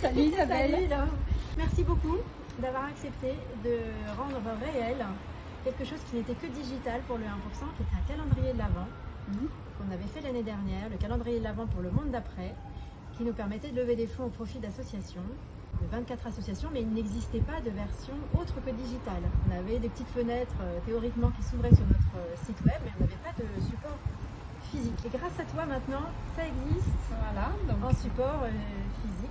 Salut Isabelle. Salut, Laure. Merci beaucoup d'avoir accepté de rendre réel quelque chose qui n'était que digital pour le 1%, qui était un calendrier de l'Avent qu'on avait fait l'année dernière, le calendrier de l'Avent pour le monde d'après, qui nous permettait de lever des fonds au profit d'associations, de 24 associations, mais il n'existait pas de version autre que digitale. On avait des petites fenêtres théoriquement qui s'ouvraient sur notre site web, mais on n'avait pas de support physique. Et grâce à toi maintenant, ça existe en support physique.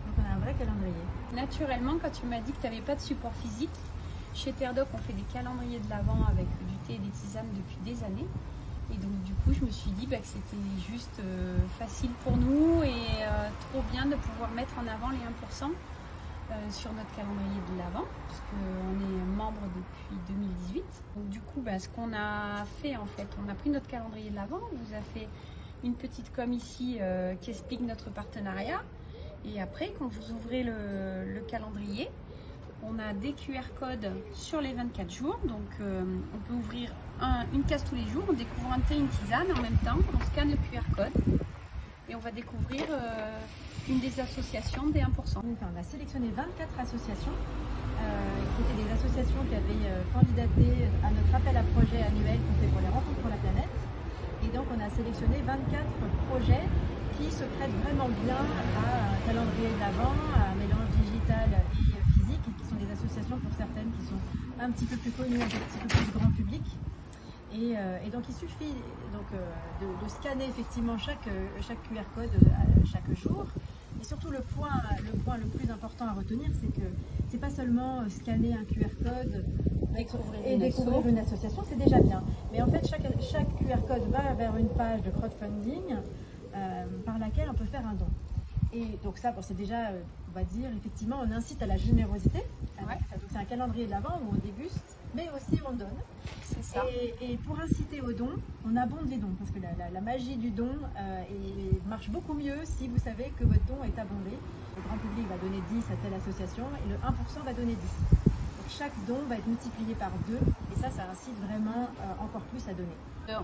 Donc on a un vrai calendrier. Naturellement, quand tu m'as dit que tu n'avais pas de support physique, chez Terdoc, on fait des calendriers de l'Avent avec du thé et des tisanes depuis des années. Et donc du coup, je me suis dit que c'était juste facile pour nous et trop bien de pouvoir mettre en avant les 1% sur notre calendrier de l'Avent, puisqu'on est membre depuis 2018. Donc du coup, ce qu'on a fait en fait, on a pris notre calendrier de l'Avent, on vous a fait une petite com ici qui explique notre partenariat. Et après, quand vous ouvrez le calendrier, on a des QR codes sur les 24 jours. Donc on peut ouvrir une case tous les jours, on découvre un thé, une tisane en même temps, on scanne le QR code et on va découvrir une des associations des 1%. On a sélectionné 24 associations qui étaient des associations qui avaient candidaté à notre appel à projet annuel qu'on fait pour les rencontres pour la planète. Et donc on a sélectionné 24 projets qui se prêtent vraiment bien à un calendrier d'Avent, à un mélange digital et physique, et qui sont des associations pour certaines qui sont un petit peu plus connues, un petit peu plus grand public. Et donc il suffit de scanner effectivement chaque QR code chaque jour. Et surtout le point le plus important à retenir, c'est que c'est pas seulement scanner un QR code et découvrir une association, c'est déjà bien. Mais en fait chaque QR code va vers une page de crowdfunding par laquelle on peut faire un don. Et donc ça, c'est déjà, on va dire, effectivement, on incite à la générosité. Ouais. Donc c'est un calendrier de l'Avent où on déguste, mais aussi on donne. C'est ça. Et pour inciter au don, on abonde les dons, parce que la magie du don marche beaucoup mieux si vous savez que votre don est abondé. Le grand public va donner 10 à telle association et le 1% va donner 10. Donc chaque don va être multiplié par 2 et ça incite vraiment encore plus à donner.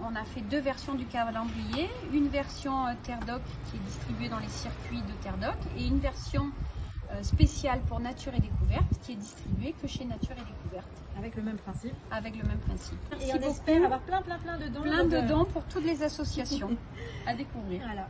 On a fait 2 versions du calendrier, une version Terdoc qui est distribuée dans les circuits de Terdoc et une version spéciale pour Nature et Découverte qui est distribuée que chez Nature et Découverte. Avec le même principe. Avec le même principe. Et on espère avoir plein de dons. Plein de dons pour toutes les associations à découvrir. Voilà.